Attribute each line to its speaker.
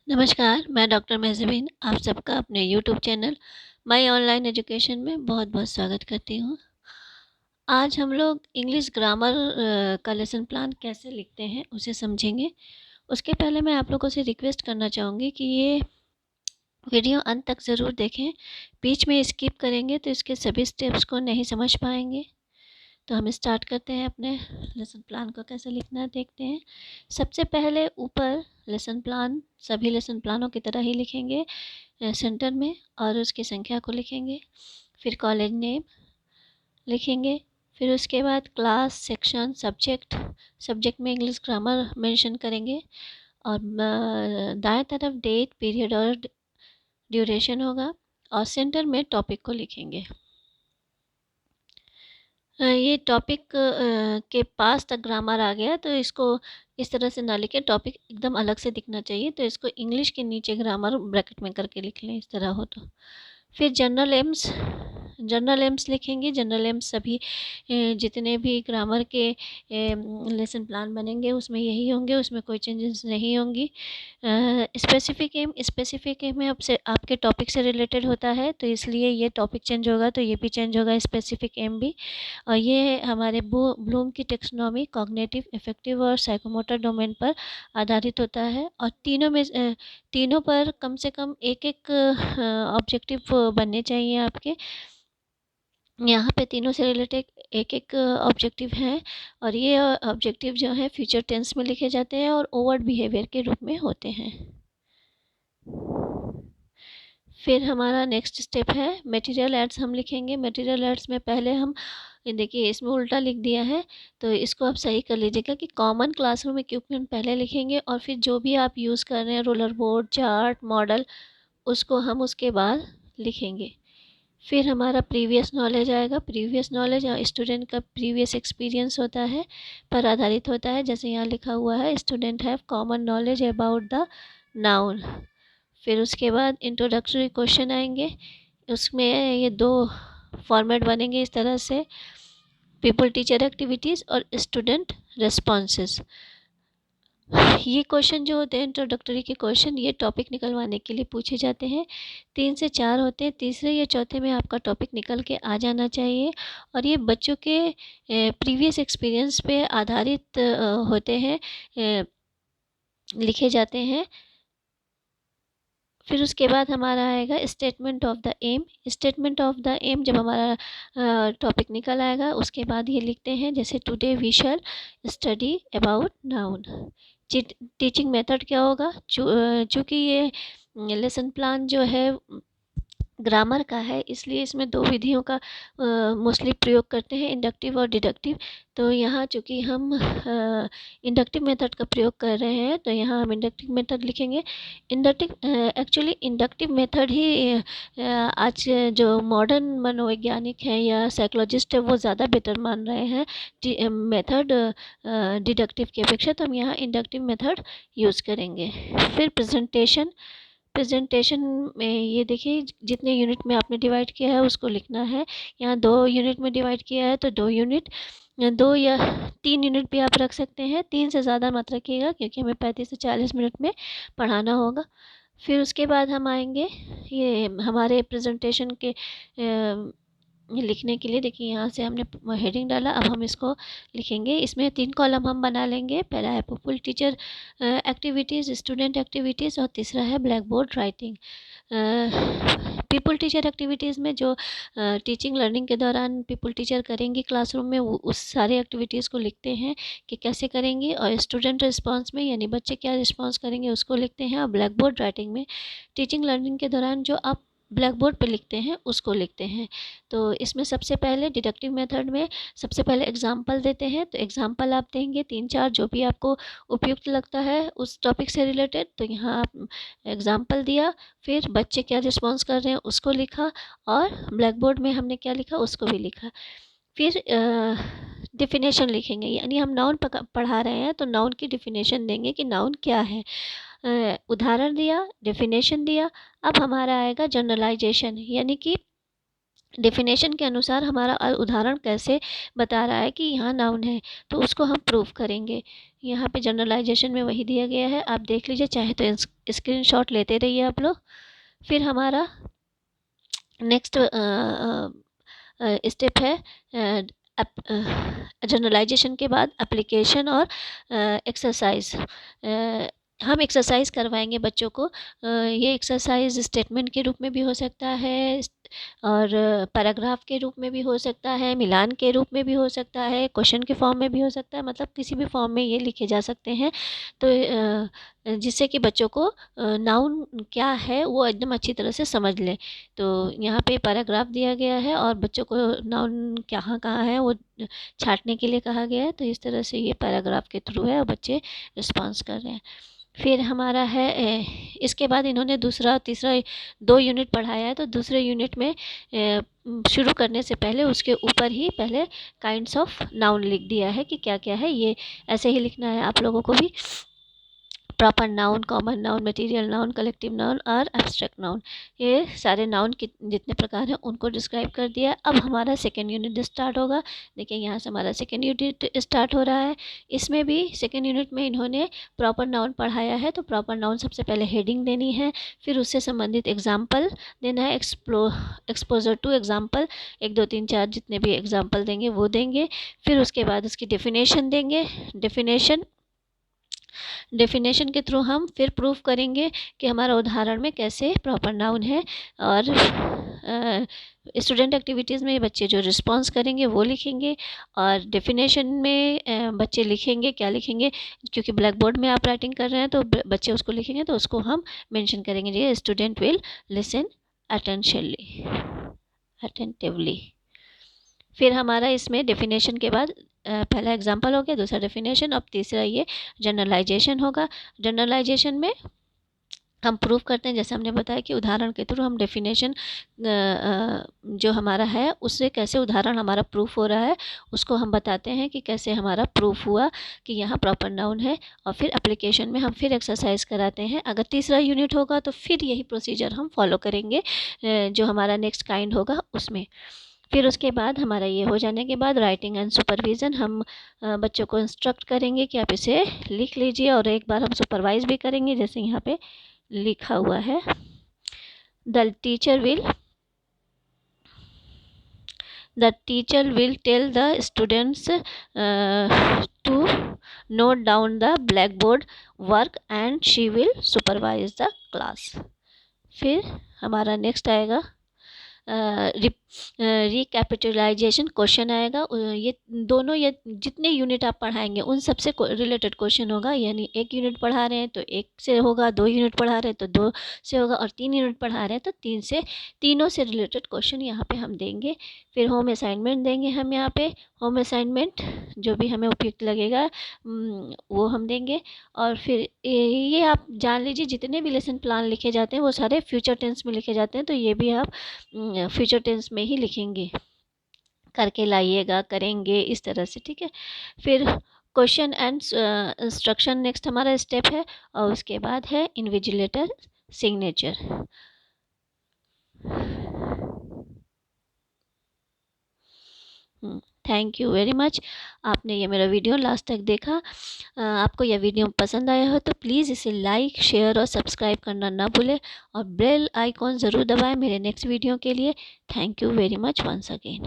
Speaker 1: नमस्कार, मैं डॉक्टर मेज़बिन आप सबका अपने YouTube channel my online education में बहुत-बहुत स्वागत करती हूँ। आज हम लोग इंग्लिश ग्रामर का लेसन प्लान कैसे लिखते हैं, उसे समझेंगे। उसके पहले मैं आप लोगों से रिक्वेस्ट करना चाहूँगी कि ये वीडियो अंत तक ज़रूर देखें। बीच में स्किप करेंगे तो इसके सभी स्टेप्स को नहीं समझ पाएँगे। तो हम स्टार्ट करते हैं अपने लेसन प्लान को कैसे लिखना है देखते हैं। सबसे पहले ऊपर लेसन प्लान सभी लेसन प्लानों की तरह ही लिखेंगे सेंटर में और उसकी संख्या को लिखेंगे। फिर कॉलेज नेम लिखेंगे। फिर उसके बाद क्लास, सेक्शन, सब्जेक्ट में इंग्लिश ग्रामर मेंशन करेंगे और दाएं तरफ डेट, पीरियड और ड्यूरेशन होगा और सेंटर में टॉपिक को लिखेंगे। ये टॉपिक के पास तक ग्रामर आ गया तो इसको इस तरह से ना लिखें, टॉपिक एकदम अलग से दिखना चाहिए, तो इसको इंग्लिश के नीचे ग्रामर ब्रैकेट में करके लिख लें इस तरह हो तो। फिर जनरल एम्स लिखेंगे। जनरल एम्स सभी जितने भी ग्रामर के लेसन प्लान बनेंगे उसमें यही होंगे, उसमें कोई चेंजेस नहीं होंगी। स्पेसिफिक एम में आपसे आपके टॉपिक से रिलेटेड होता है तो इसलिए ये टॉपिक चेंज होगा तो ये भी चेंज होगा, स्पेसिफिक एम भी। और ये हमारे ब्लूम की टेक्सोनॉमी कॉग्निटिव, इफेक्टिव और साइकोमोटर डोमेन पर आधारित होता है और तीनों पर कम से कम एक ऑब्जेक्टिव बनने चाहिए आपके। यहाँ पे तीनों से रिलेटेड एक ऑब्जेक्टिव है और ये ऑब्जेक्टिव जो है फ्यूचर टेंस में लिखे जाते हैं और ओवर्ट बिहेवियर के रूप में होते हैं। फिर हमारा नेक्स्ट स्टेप है मटेरियल एड्स हम लिखेंगे। मटेरियल एड्स में पहले हम देखिए इसमें उल्टा लिख दिया है तो इसको आप सही कर लीजिएगा कि कॉमन क्लासरूम इक्विपमेंट पहले लिखेंगे और फिर जो भी आप यूज़ कर रहे हैं रोलर बोर्ड, चार्ट, मॉडल, उसको हम उसके बाद लिखेंगे। फिर हमारा प्रीवियस नॉलेज आएगा। प्रीवियस नॉलेज स्टूडेंट का प्रीवियस एक्सपीरियंस होता है पर आधारित होता है, जैसे यहाँ लिखा हुआ है student have common knowledge about the noun. फिर उसके बाद इंट्रोडक्टरी क्वेश्चन आएंगे, उसमें ये दो फॉर्मेट बनेंगे इस तरह से, पीपल टीचर एक्टिविटीज़ और स्टूडेंट रेस्पॉन्सेस। ये क्वेश्चन जो होते हैं इंट्रोडक्टरी के क्वेश्चन, ये टॉपिक निकलवाने के लिए पूछे जाते हैं। 3 से 4 होते हैं, तीसरे या चौथे में आपका टॉपिक निकल के आ जाना चाहिए और ये बच्चों के प्रीवियस एक्सपीरियंस पे आधारित होते हैं, लिखे जाते हैं। फिर उसके बाद हमारा आएगा statement of the aim. Statement of the aim जब हमारा टॉपिक निकल आएगा उसके बाद ये लिखते हैं, जैसे today we shall study about noun. Teaching method क्या होगा, चूँकि ये लेसन प्लान जो है ग्रामर का है इसलिए इसमें दो विधियों का मोस्टली प्रयोग करते हैं, इंडक्टिव और डिडक्टिव। तो यहाँ चूँकि हम इंडक्टिव मेथड का प्रयोग कर रहे हैं तो यहाँ हम इंडक्टिव मेथड लिखेंगे। एक्चुअली इंडक्टिव मेथड ही आज जो मॉडर्न मनोवैज्ञानिक हैं या साइकोलॉजिस्ट है वो ज़्यादा बेटर मान रहे हैं मेथड डिडक्टिव की अपेक्षा, तो हम यहाँ इंडक्टिव मेथड यूज़ करेंगे। फिर प्रेजेंटेशन में ये देखिए जितने यूनिट में आपने डिवाइड किया है उसको लिखना है। यहाँ 2 यूनिट में डिवाइड किया है तो 2 यूनिट, 2 या 3 यूनिट भी आप रख सकते हैं, 3 से ज़्यादा मत रखिएगा क्योंकि हमें 35 से 40 मिनट में पढ़ाना होगा। फिर उसके बाद हम आएंगे ये हमारे प्रेजेंटेशन के लिखने के लिए। देखिए यहाँ से हमने हेडिंग डाला, अब हम इसको लिखेंगे। इसमें 3 कॉलम हम बना लेंगे। पहला है people teacher activities, student activities और तीसरा है black board writing. People teacher activities में जो टीचिंग लर्निंग के दौरान पीपल टीचर करेंगी क्लासरूम में उस सारे एक्टिविटीज़ को लिखते हैं कि कैसे करेंगी, और स्टूडेंट रिस्पांस में यानी बच्चे क्या रिस्पांस करेंगे उसको लिखते हैं, और ब्लैक बोर्ड राइटिंग में टीचिंग लर्निंग के दौरान जो आप ब्लैक बोर्ड पर लिखते हैं उसको लिखते हैं। तो इसमें सबसे पहले डिडक्टिव मेथड में सबसे पहले एग्जाम्पल देते हैं, तो एग्जाम्पल आप देंगे 3-4 जो भी आपको उपयुक्त लगता है उस टॉपिक से रिलेटेड, तो यहाँ आप एग्जाम्पल दिया, फिर बच्चे क्या रिस्पॉन्स कर रहे हैं उसको लिखा और ब्लैक बोर्ड में हमने क्या लिखा उसको भी लिखा। फिर डिफिनेशन लिखेंगे, यानी हम नाउन पढ़ा रहे हैं तो नाउन की डिफिनेशन देंगे कि नाउन क्या है। उदाहरण दिया, डिफिनेशन दिया। अब हमारा आएगा जनरलाइजेशन, यानी कि डेफिनेशन के अनुसार हमारा उदाहरण कैसे बता रहा है कि यहाँ नाउन है, तो उसको हम प्रूव करेंगे। यहाँ पे जनरलाइजेशन में वही दिया गया है, आप देख लीजिए, चाहे तो स्क्रीनशॉट लेते रहिए आप लोग। फिर हमारा नेक्स्ट स्टेप है जनरलाइजेशन के बाद एप्लीकेशन और एक्सरसाइज। हम एक्सरसाइज करवाएंगे बच्चों को। ये एक्सरसाइज स्टेटमेंट के रूप में भी हो सकता है और पैराग्राफ के रूप में भी हो सकता है, मिलान के रूप में भी हो सकता है, क्वेश्चन के फॉर्म में भी हो सकता है, मतलब किसी भी फॉर्म में ये लिखे जा सकते हैं। तो जिससे कि बच्चों को नाउन क्या है वो एकदम अच्छी तरह से समझ लें। तो यहाँ पे पैराग्राफ दिया गया है और बच्चों को नाउन कहाँ कहाँ है वो छांटने के लिए कहा गया है। तो इस तरह से ये पैराग्राफ के थ्रू है और बच्चे रिस्पॉन्स कर रहे हैं। फिर हमारा है इसके बाद इन्होंने दूसरा तीसरा 2 यूनिट पढ़ाया है। तो दूसरे यूनिट में शुरू करने से पहले उसके ऊपर ही पहले काइंड्स ऑफ नाउन लिख दिया है कि क्या क्या है। ये ऐसे ही लिखना है आप लोगों को भी। Proper noun, common noun, material noun, collective noun और एब्स्ट्रैक्ट नाउन, ये सारे नाउन के जितने प्रकार हैं उनको डिस्क्राइब कर दिया। अब हमारा सेकेंड यूनिट स्टार्ट होगा। देखिए यहाँ से हमारा सेकेंड यूनिट स्टार्ट हो रहा है। इसमें भी सेकेंड यूनिट में इन्होंने प्रॉपर नाउन पढ़ाया है। तो प्रॉपर नाउन सबसे पहले हेडिंग देनी है, फिर उससे संबंधित एग्जाम्पल देना है, एक्सपोजर टू एग्जाम्पल, 1 2 3 4 जितने भी एग्जाम्पल देंगे वो देंगे। फिर उसके बाद उसकी डेफिनेशन देंगे। डेफिनेशन के थ्रू हम फिर प्रूफ करेंगे कि हमारा उदाहरण में कैसे प्रॉपर नाउन है। और स्टूडेंट एक्टिविटीज़ में बच्चे जो रिस्पॉन्स करेंगे वो लिखेंगे और डेफिनेशन में बच्चे लिखेंगे क्या लिखेंगे, क्योंकि ब्लैक बोर्ड में आप राइटिंग कर रहे हैं तो बच्चे उसको लिखेंगे तो उसको हम मेंशन करेंगे जी स्टूडेंट विल लिसन अटेंटिवली। फिर हमारा इसमें डेफिनेशन के बाद पहला एग्जांपल हो गया, दूसरा डेफिनेशन, अब तीसरा ये जनरलाइजेशन होगा। जनरलाइजेशन में हम प्रूव करते हैं, जैसे हमने बताया कि उदाहरण के थ्रू हम डेफिनेशन जो हमारा है उससे कैसे उदाहरण हमारा प्रूफ हो रहा है उसको हम बताते हैं कि कैसे हमारा प्रूफ हुआ कि यहाँ प्रॉपर नाउन है। और फिर एप्लीकेशन में हम फिर एक्सरसाइज कराते हैं। अगर तीसरा यूनिट होगा तो फिर यही प्रोसीजर हम फॉलो करेंगे जो हमारा नेक्स्ट काइंड होगा उसमें। फिर उसके बाद हमारा ये हो जाने के बाद राइटिंग एंड सुपरविज़न, हम बच्चों को इंस्ट्रक्ट करेंगे कि आप इसे लिख लीजिए और एक बार हम सुपरवाइज भी करेंगे। जैसे यहाँ पे लिखा हुआ है the teacher will tell the students to note down the blackboard work and she will supervise the class. फिर हमारा नेक्स्ट आएगा रिकैपिटलाइजेशन क्वेश्चन आएगा। ये दोनों ये जितने यूनिट आप पढ़ाएंगे उन सबसे रिलेटेड क्वेश्चन होगा। यानी 1 यूनिट पढ़ा रहे हैं तो 1 से होगा, 2 यूनिट पढ़ा रहे हैं तो 2 से होगा और 3 यूनिट पढ़ा रहे हैं तो तीनों से रिलेटेड क्वेश्चन यहाँ पे हम देंगे। फिर होम असाइनमेंट देंगे हम यहाँ पे। होम असाइनमेंट जो भी हमें उपयुक्त लगेगा वो हम देंगे। और फिर ये आप जान लीजिए जितने भी लेसन प्लान लिखे जाते हैं वो सारे फ्यूचर टेंस में लिखे जाते हैं। तो ये भी आप फ्यूचर टेंस में ही लिखेंगे, करके लाइएगा, करेंगे, इस तरह से, ठीक है। फिर क्वेश्चन एंड इंस्ट्रक्शन नेक्स्ट हमारा स्टेप है और उसके बाद है invigilator signature. Thank you very much, आपने ये मेरा वीडियो लास्ट तक देखा। आपको यह वीडियो पसंद आया हो तो प्लीज़ इसे लाइक, शेयर और सब्सक्राइब करना ना भूलें और बेल आइकॉन ज़रूर दबाएं मेरे नेक्स्ट वीडियो के लिए। Thank you very much once again.